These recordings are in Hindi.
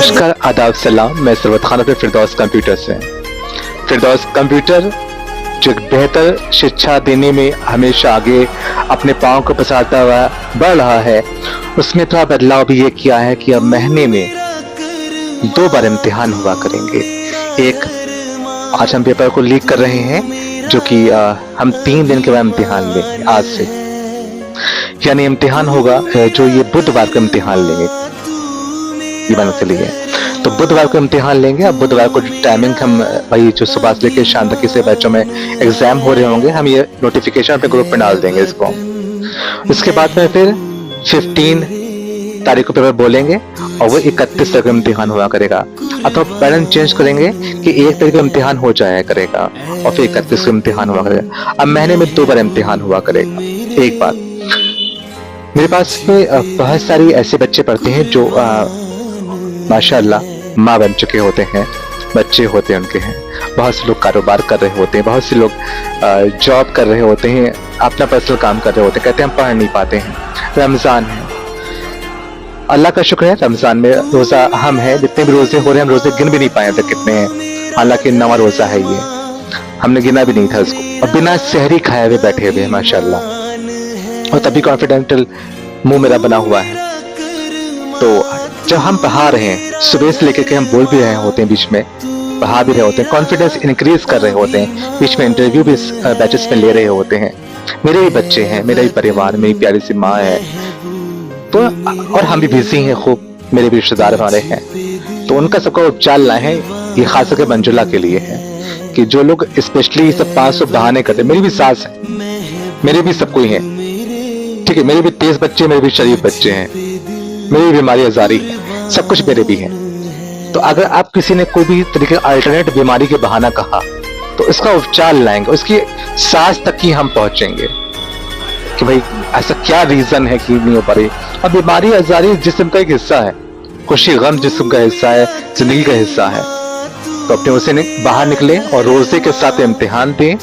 नमस्कार, आदाब, सलाम। मैं सरवत खान पे फिरदौस कंप्यूटर से। फिरदौस कंप्यूटर जो एक बेहतर शिक्षा देने में हमेशा आगे अपने पाँव को पसारता हुआ बढ़ रहा है, उसमें थोड़ा बदलाव भी ये किया है कि अब महीने में 2 बार इम्तिहान हुआ करेंगे। एक आज हम पेपर को लीक कर रहे हैं, जो कि हम 3 दिन के बाद इम्तिहान लेंगे आज से, यानी इम्तिहान होगा जो ये बुधवार को इम्तिहान लेंगे के लिए। तो बुधवार को इम्तिहान लेंगे। अब बुधवार को टाइमिंग हम भाई जो सुबह से लेकर शाम तक से बच्चों में एग्जाम हो रहे होंगे, हम ये नोटिफिकेशन अपने ग्रुप में डाल देंगे इसको। उसके बाद में फिर 15 तारीख को पेपर बोलेंगे और वो 31 तक इम्तिहान हुआ करेगा। अब तो पैटर्न चेंज करेंगे कि 1 तारीख को इम्तिहान हो जाया करेगा और फिर 31 को इम्तिहान हुआ करेगा। अब महीने में 2 बार इम्तिहान हुआ करेगा। एक बात, मेरे पास में बहुत सारी ऐसे बच्चे पढ़ते हैं जो माशाअल्लाह माँ बन चुके होते हैं, बच्चे होते हैं उनके हैं। बहुत से लोग कारोबार कर रहे होते हैं, बहुत से लोग जॉब कर रहे होते हैं, अपना पर्सनल काम कर रहे होते हैं, कहते हैं हम पढ़ नहीं पाते हैं। रमजान है, अल्लाह का शुक्र है, रमजान में रोजा हम हैं, जितने भी रोजे हो रहे हैं हम रोजे गिन भी नहीं पाए थे कितने हैं। हालांकि 9वां रोजा है ये, हमने गिना भी नहीं था इसको, और बिना सहरी खाए हुए बैठे हुए माशाअल्लाह, और तभी कॉन्फिडेंशियल मुंह मेरा बना हुआ है। तो जब हम पढ़ा रहे हैं, सुबह से लेकर के हम बोल भी रहे होते हैं, बीच में पढ़ा भी रहे होते हैं, कॉन्फिडेंस इंक्रीज कर रहे होते हैं, बीच में इंटरव्यू भी बैचेस में ले रहे होते हैं। मेरे भी बच्चे हैं, मेरा भी परिवार, मेरी प्यारी सी माँ है, तो और हम भी बिजी हैं खूब, मेरे भी रिश्तेदार हमारे हैं। तो उनका सबका उपचार लाए हैं, ये खास करके मंजुला के लिए है कि जो लोग स्पेशली सब 500 बहाने करते, मेरी भी सास है, मेरे भी सब कोई है, ठीक है, मेरे भी 23 बच्चे, मेरे भी शरीफ बच्चे हैं, मेरी बीमारी आजारी है, सब कुछ मेरे भी है। तो अगर आप किसी ने कोई भी तरीके अल्टरनेट बीमारी के बहाना कहा, तो इसका उपचार लाएंगे, उसकी सांस तक ही हम पहुंचेंगे कि भाई ऐसा क्या रीजन है कि नहीं हो पा रही। और बीमारी आजारी जिस्म का एक हिस्सा है, खुशी गम जिस्म का हिस्सा है, जिंदगी का हिस्सा है। तो अपने उसे बाहर निकले और रोजे के साथ इम्तिहान दें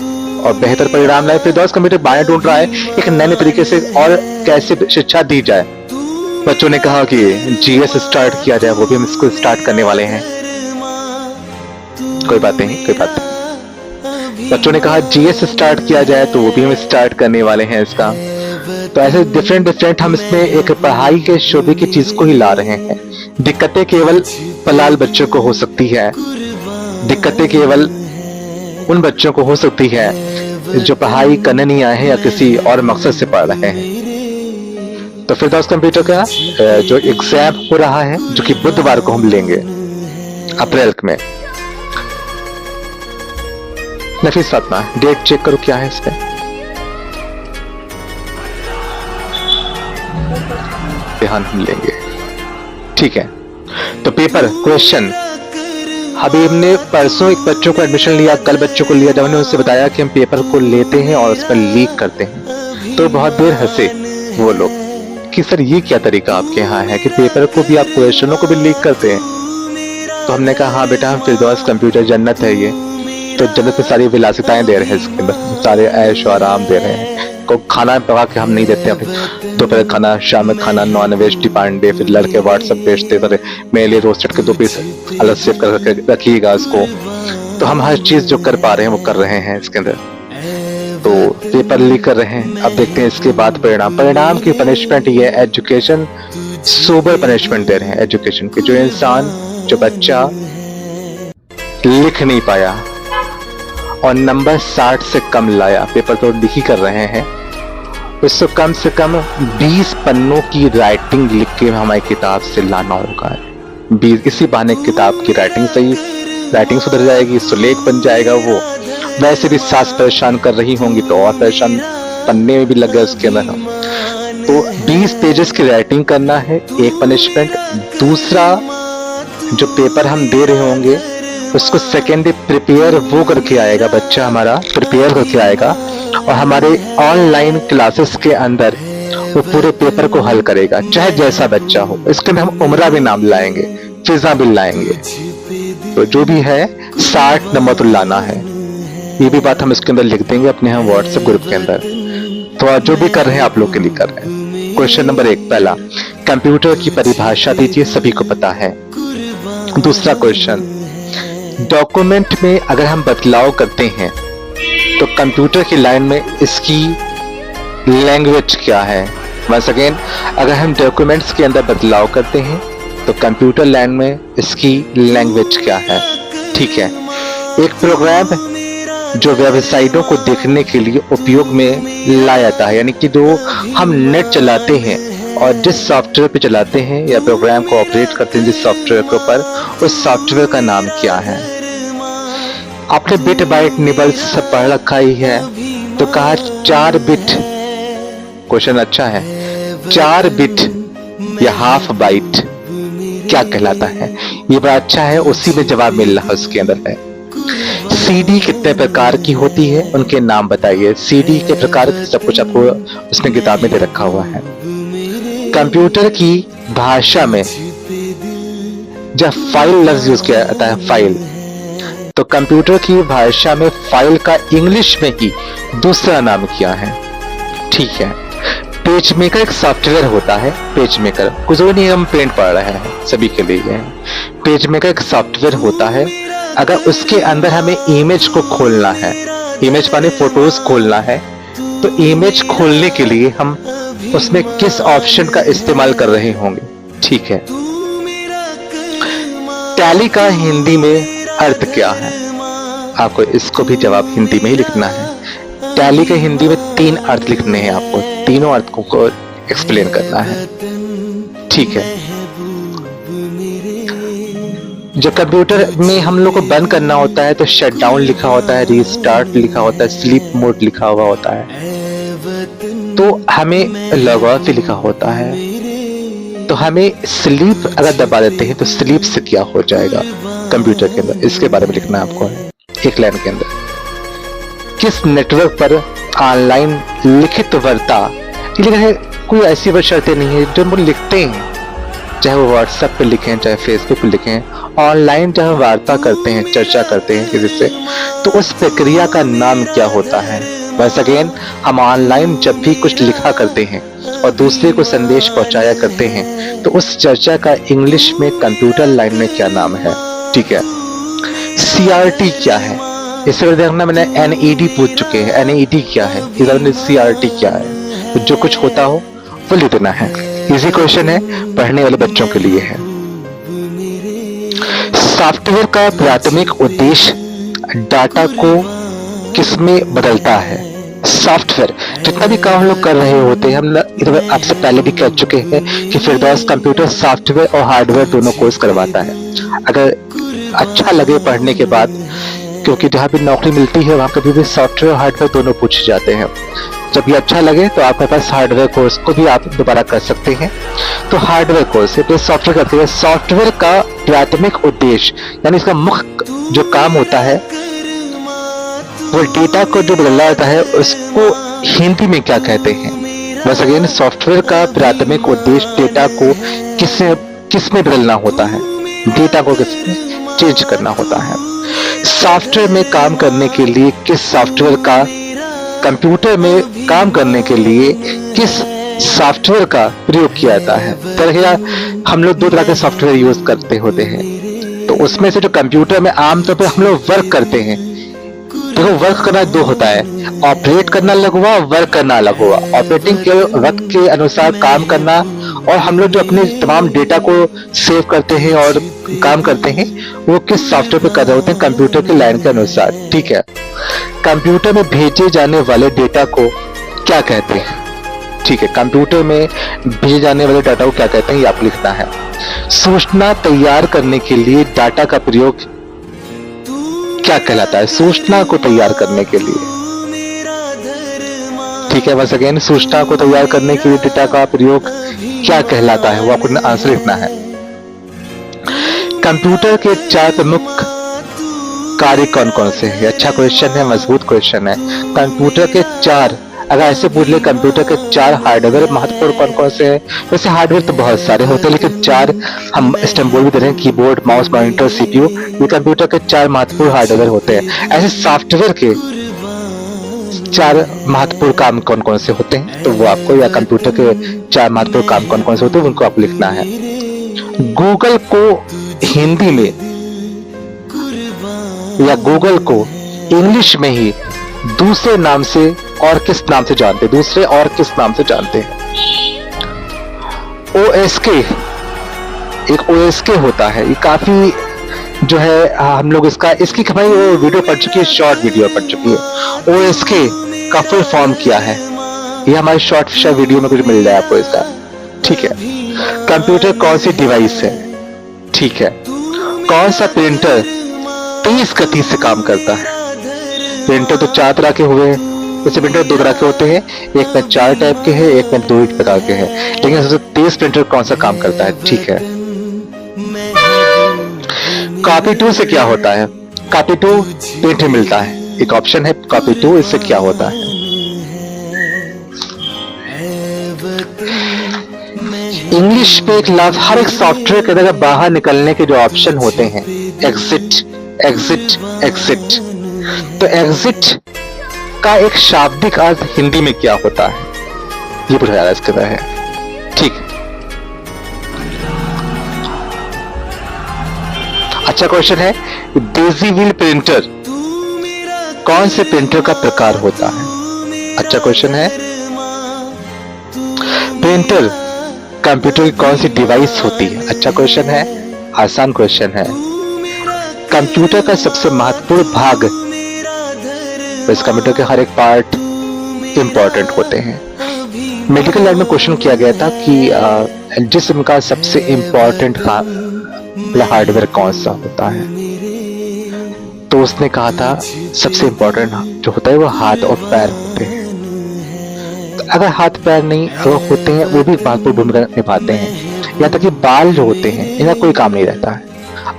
और बेहतर परिणाम लाए। फिरदौस कंप्यूटर बाएं ढूंढ रहा है एक नए तरीके से और कैसे शिक्षा दी जाए। बच्चों ने कहा कि जीएस स्टार्ट किया जाए, वो भी हम इसको स्टार्ट करने वाले हैं। कोई बात नहीं, कोई बात नहीं। बच्चों ने कहा जीएस स्टार्ट किया जाए, तो वो भी हम स्टार्ट करने वाले हैं इसका। तो ऐसे डिफरेंट हम इसमें एक पढ़ाई के शोबे की चीज को ही ला रहे हैं। दिक्कतें केवल पलाल बच्चों को हो सकती है, दिक्कतें केवल उन बच्चों को हो सकती है जो पढ़ाई करने नहीं आए हैं या किसी और मकसद से पढ़ रहे हैं। तो फिरदौस कंप्यूटर का जो एग्जाम हो रहा है, जो कि बुधवार को हम लेंगे अप्रैल में। नफीस फातिमा, डेट चेक करो क्या है इसमें। ध्यान हम लेंगे, ठीक है। तो पेपर क्वेश्चन, अभी हमने परसों एक बच्चों को एडमिशन लिया, कल बच्चों को लिया, जब हमने उनसे बताया कि हम पेपर को लेते हैं और उस पर लीक करते हैं, तो बहुत देर हंसे वो लोग कि सर ये क्या तरीका आपके यहाँ है कि पेपर को भी आप क्वेश्चनों को भी लीक करते हैं। तो हमने कहा हाँ बेटा, हम फिरदौस कंप्यूटर जन्नत है ये, तो जन्नत में सारी विलासिताएं दे रहे हैं, इसके अंदर सारे ऐश और आराम दे रहे हैं। को खाना पका के हम नहीं देते, दोपहर खाना, शाम में खाना, नॉन-वेज डिपांडे, फिर लड़के व्हाट्सएप भेजते थे मेरे लिए रोस्टेड के 2 पीस अलग सेव करके रखिएगा इसको। तो हम हर चीज जो कर पा रहे हैं वो कर रहे हैं इसके अंदर। तो पेपर लीक कर रहे हैं। अब देखते हैं इसके बाद परिणाम की पनिशमेंट ये एजुकेशन, सोबर पनिशमेंट दे रहे हैं एजुकेशन के। जो इंसान, जो बच्चा लिख नहीं पाया और नंबर 60 से कम लाया, पेपर तो लिख ही कर रहे हैं, उसको कम से कम 20 पन्नों की राइटिंग लिख के हमारी किताब से लाना होगा। 20, इसी बहाने किताब की राइटिंग सुधर जाएगी, सुलेख बन जाएगा। वो वैसे भी सास परेशान कर रही होंगी तो और परेशान, पन्ने में भी लग गए उसके अंदर। तो 20 पेजेस की राइटिंग करना है, एक पनिशमेंट। दूसरा, जो पेपर हम दे रहे होंगे उसको सेकेंड डे प्रिपेयर वो करके आएगा, बच्चा हमारा प्रिपेयर करके आएगा और हमारे ऑनलाइन क्लासेस के अंदर वो पूरे पेपर को हल करेगा, चाहे जैसा बच्चा हो। इसके में हम उम्रा भी नाम लाएंगे, फिजा भी लाएंगे। तो जो भी है 60 नंबर तो लाना है, ये भी बात हम इसके अंदर लिख देंगे अपने हम व्हाट्सएप ग्रुप के अंदर। तो जो भी कर रहे हैं आप लोग के लिए कर रहे हैं। क्वेश्चन नंबर 1, पहला, कंप्यूटर की परिभाषा दीजिए, सभी को पता है। दूसरा क्वेश्चन, डॉक्यूमेंट में अगर हम बदलाव करते हैं तो कंप्यूटर की लाइन में इसकी लैंग्वेज क्या है? वंस अगेन, अगर हम डॉक्यूमेंट्स के अंदर बदलाव करते हैं तो कंप्यूटर लाइन में इसकी लैंग्वेज क्या है? ठीक है, एक प्रोग्राम जो वेबसाइटों को देखने के लिए उपयोग में लाया जाता है, यानी कि जो हम नेट चलाते हैं और जिस सॉफ्टवेयर पे चलाते हैं या प्रोग्राम को ऑपरेट करते हैं जिस सॉफ्टवेयर के ऊपर, उस सॉफ्टवेयर का नाम क्या है? आपने बिट बाइट निबल्स सब पढ़ रखा ही है, तो कहा 4 बिट, क्वेश्चन अच्छा है, 4 बिट या हाफ बाइट क्या कहलाता है? ये बड़ा अच्छा है, उसी में जवाब मिल रहा है उसके अंदर है। सीडी कितने प्रकार की होती है, उनके नाम बताइए। सीडी के प्रकार सब कुछ आपको उसने किताब में दे रखा हुआ है। कंप्यूटर की भाषा में जब फाइल लफ्ज यूज किया जाता है, फाइल, तो कंप्यूटर की भाषा में फाइल का इंग्लिश में ही दूसरा नाम क्या है? ठीक है, पेज मेकर एक सॉफ्टवेयर होता है। पेज मेकर कुछ नहीं, हम पेंट पढ़ रहे हैं, सभी के लिए है। पेज मेकर एक सॉफ्टवेयर होता है। अगर उसके अंदर हमें इमेज को खोलना है, इमेज माने फोटोज खोलना है, तो इमेज खोलने के लिए हम उसमें किस ऑप्शन का इस्तेमाल कर रहे होंगे? ठीक है, टैली का हिंदी में अर्थ क्या है? आपको इसको भी जवाब हिंदी में ही लिखना है। टैली के हिंदी में 3 अर्थ लिखने हैं, आपको तीनों अर्थों को एक्सप्लेन करना है। ठीक है, जब कंप्यूटर में हम लोग को बंद करना होता है तो शट डाउन लिखा होता है, रीस्टार्ट लिखा होता है, स्लीप मोड लिखा हुआ होता है, तो हमें लॉग ऑफ लिखा होता है। तो हमें स्लीप अगर दबा देते हैं तो स्लीप से क्या हो जाएगा कंप्यूटर के अंदर, इसके बारे में लिखना है आपको है एक लाइन के अंदर। किस नेटवर्क पर ऑनलाइन लिखित वार्ता, कोई ऐसी शर्तें नहीं है जो हम लिखते हैं, चाहे वो व्हाट्सएप पे लिखें चाहे फेसबुक पे लिखें, ऑनलाइन जब हम वार्ता करते हैं, चर्चा करते हैं किसी से, तो उस प्रक्रिया का नाम क्या होता है? वैसे अगेन, हम ऑनलाइन जब भी कुछ लिखा करते हैं और दूसरे को संदेश पहुंचाया करते हैं, तो उस चर्चा का इंग्लिश में कंप्यूटर लाइन में क्या नाम है? ठीक है, CRT क्या है? इससे देखना, मैंने NED पूछ चुके हैं, NED क्या है, इधर CRT क्या है? तो जो कुछ होता हो वो लिख देना है। इजी क्वेश्चन है, पढ़ने वाले बच्चों के लिए है। सॉफ्टवेयर का प्राथमिक उद्देश्य डाटा को किसमें बदलता है? सॉफ्टवेयर जितना भी काम हम लोग कर रहे होते हैं, हम इधर आपसे पहले भी कह चुके हैं कि फिरदौस कंप्यूटर सॉफ्टवेयर और हार्डवेयर दोनों कोर्स करवाता है। अगर अच्छा लगे पढ़ने के बाद, क्योंकि जहाँ भी नौकरी मिलती है वहाँ कभी भी सॉफ्टवेयर और हार्डवेयर दोनों पूछे जाते हैं। जब ये अच्छा लगे तो आपके पास हार्डवेयर कोर्स को भी आप दोबारा कर सकते हैं। तो हार्डवेयर कोर्स है, सॉफ्टवेयर करते हैं। सॉफ्टवेयर का प्राथमिक उद्देश्य यानी इसका मुख्य जो काम होता है वो डेटा को जो बदला जाता है उसको हिंदी में क्या कहते हैं? बस अगेन, सॉफ्टवेयर का प्राथमिक उद्देश्य डेटा को किस में बदलना होता है, डेटा को किस में चेंज करना होता है। सॉफ्टवेयर में काम करने के लिए किस सॉफ्टवेयर का, कंप्यूटर में काम करने के लिए किस सॉफ्टवेयर का प्रयोग किया जाता है? तो हम लोग 2 तरह के सॉफ्टवेयर यूज करते होते हैं, तो उसमें से जो कंप्यूटर में आमतौर पर हम लोग वर्क करते हैं, देखो वर्क करना 2 होता है, ऑपरेट करना अलग हुआ, वर्क करना अलग हुआ। ऑपरेटिंग के वक्त के अनुसार काम करना, और हम लोग जो अपने तमाम डेटा को सेव करते हैं और काम करते हैं वो किस सॉफ्टवेयर पे कर रहे होते हैं? कंप्यूटर की लाइन के अनुसार। ठीक है, कंप्यूटर में भेजे जाने वाले डेटा को क्या कहते हैं? ठीक है, कंप्यूटर में भेजे जाने वाले डाटा को क्या कहते हैं, ये आपको लिखना है। सूचना तैयार करने के लिए डाटा का प्रयोग क्या कहलाता है? सूचना को तैयार करने के लिए, ठीक है, बस अगेन, सूचना को तैयार करने के लिए डेटा का प्रयोग क्या कहलाता है, वो आपको आंसर लिखना है। कंप्यूटर के 4 प्रमुख कार्य कौन कौन से हैं? अच्छा क्वेश्चन है, मजबूत क्वेश्चन है। कंप्यूटर के 4, अगर ऐसे पूछ ले कंप्यूटर के 4 हार्डवेयर महत्वपूर्ण कौन कौन से हैं? वैसे हार्डवेयर तो बहुत सारे होते हैं, लेकिन 4 हम इस टाइम बोल भी दे रहे हैं, कीबोर्ड, माउस, मॉनिटर, CPU, ये कंप्यूटर के 4 महत्वपूर्ण हार्डवेयर होते हैं। ऐसे सॉफ्टवेयर के 4 महत्वपूर्ण काम कौन कौन से होते हैं, तो वो आपको, या कंप्यूटर के 4 महत्वपूर्ण काम कौन कौन से होते हैं उनको आपको लिखना है। गूगल को हिंदी में या गूगल को इंग्लिश में ही दूसरे नाम से और किस नाम से जानते, दूसरे और किस नाम से जानते हैं? OSK, एक OSK होता है, ये काफी जो है हम लोग इसकी भाई वो वीडियो पढ़ चुकी है, शॉर्ट वीडियो पढ़ चुकी है। OSK का फुल फॉर्म क्या है, ये हमारे शॉर्ट वीडियो में कुछ मिल जाए आपको इसका, ठीक है। कंप्यूटर कौन सी डिवाइस है, ठीक है। कौन सा प्रिंटर तेज गति से काम करता है? प्रिंटर तो 4 तरह के हुए हैं, जैसे प्रिंटर 2 तरह के होते हैं, एक में 4 टाइप के हैं, एक में 2 ही प्रकार के हैं, लेकिन सबसे तेज प्रिंटर कौन सा काम करता है, ठीक है। कॉपी टूल से क्या होता है? कॉपी टूल प्रिंट मिलता है, एक ऑप्शन है कॉपी टूल, इससे क्या होता है? इंग्लिश पे एक लफ्ज, हर एक सॉफ्टवेयर के अंदर बाहर निकलने के जो ऑप्शन होते हैं, एग्जिट एग्जिट एग्जिट, तो एग्जिट का एक शाब्दिक अर्थ हिंदी में क्या होता है, ये पूछा जा रहा है इसके अंदर है, ठीक। अच्छा क्वेश्चन है, डेजी व्हील प्रिंटर कौन से प्रिंटर का प्रकार होता है? अच्छा क्वेश्चन है। प्रिंटर कंप्यूटर की कौन सी डिवाइस होती है? अच्छा क्वेश्चन है, आसान क्वेश्चन है। कंप्यूटर का सबसे महत्वपूर्ण भाग, इस कंप्यूटर के हर एक पार्ट इंपॉर्टेंट होते हैं। मेडिकल लैब में क्वेश्चन किया गया था कि जिस्म का सबसे इंपॉर्टेंट हार्डवेयर कौन सा होता है, तो उसने कहा था सबसे इंपॉर्टेंट जो होता है वो हाथ और पैर होते हैं। तो अगर हाथ पैर नहीं अगर होते हैं, वो भी महत्वपूर्ण भूमिका निभाते हैं। यहाँ तक कि बाल जो होते हैं इनका कोई काम नहीं रहता है,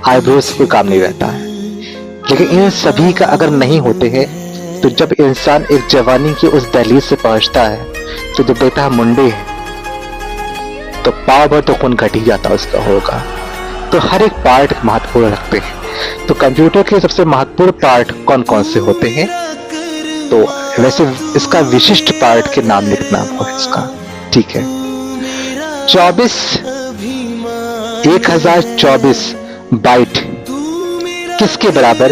आईब्रोज कोई काम नहीं रहता है, लेकिन इन सभी का अगर नहीं होते हैं तो जब इंसान एक जवानी की उस दहलीज से पहुंचता है तो जब देखता है मुंडे तो पाव भर तो खून घट ही जाता उसका होगा। तो हर एक पार्ट महत्वपूर्ण रखते हैं। तो कंप्यूटर के सबसे महत्वपूर्ण पार्ट कौन कौन से होते हैं, तो वैसे इसका विशिष्ट पार्ट के नाम लिखना आपको इसका, ठीक है। 1024 बाइट किसके बराबर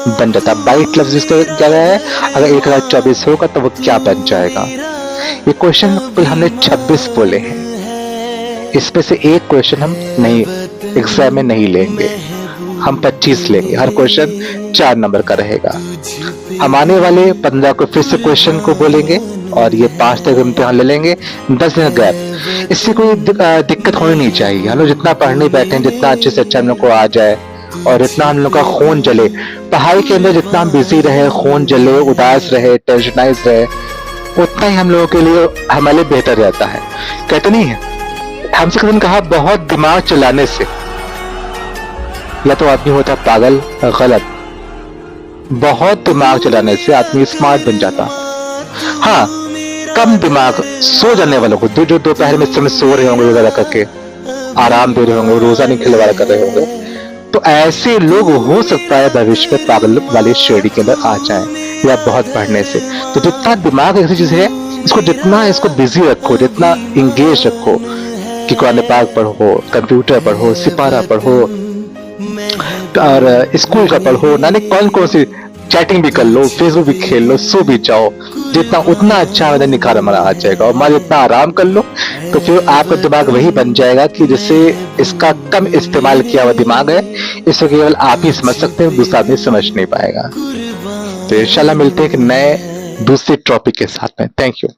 बन जाता? बाइट लफ्ज इसका क्या है, अगर 1024 होगा तो वो क्या बन जाएगा? ये क्वेश्चन कुल हमने 26 बोले हैं, इसमें से एक क्वेश्चन हम नहीं एग्जाम में नहीं लेंगे, हम 25 लेंगे। हर क्वेश्चन 4 नंबर का रहेगा। हम आने वाले 15 को फिर से क्वेश्चन को बोलेंगे और ये 5 तक इम्तिहान ले लेंगे, 10 दिन गैप। इससे कोई दिक्कत होनी नहीं चाहिए। हम लोग जितना पढ़ने बैठे हैं, जितना अच्छे से अच्छा हम लोग को आ जाए और इतना हम लोग का खून जले, पढ़ाई के अंदर जितना हम बिजी रहे, खून जले, उदास रहे, टेंशनाइज रहे, उतना ही हम लोगों के लिए हमारे लिए बेहतर रहता है। कहते नहीं है, हमसे कभी कहा बहुत दिमाग चलाने से या तो आदमी होता पागल, गलत। बहुत दिमाग चलाने से आदमी स्मार्ट बन जाता। हाँ, कम दिमाग सो जाने वालों को, जो दोपहर में समय सो रहे होंगे रोजा करके, आराम दे रहे होंगे, रोजा नहीं खिलवाड़ा कर रहे होंगे, तो ऐसे लोग हो सकता है भविष्य में पागल वाली श्रेणी के अंदर आ जाएं, या बहुत पढ़ने से। तो जितना दिमाग ऐसी चीज है, इसको जितना इसको बिजी रखो, जितना इंगेज रखो, कि कुरान पाक पढ़ो, कंप्यूटर पढ़ो, सिपारा पढ़ो और स्कूल का पढ़ो, नानी कौन सी चैटिंग भी कर लो, फेसबुक भी खेल लो, सो भी जाओ, जितना उतना अच्छा हमारा निखार हमारा आ जाएगा। और हमारा जितना आराम कर लो तो फिर आपका दिमाग वही बन जाएगा कि जैसे इसका कम इस्तेमाल किया हुआ दिमाग है, इसको केवल आप ही समझ सकते हैं, दूसरा आदमी समझ नहीं पाएगा। तो इंशाल्लाह मिलते हैं एक नए दूसरे टॉपिक के साथ में। Thank you.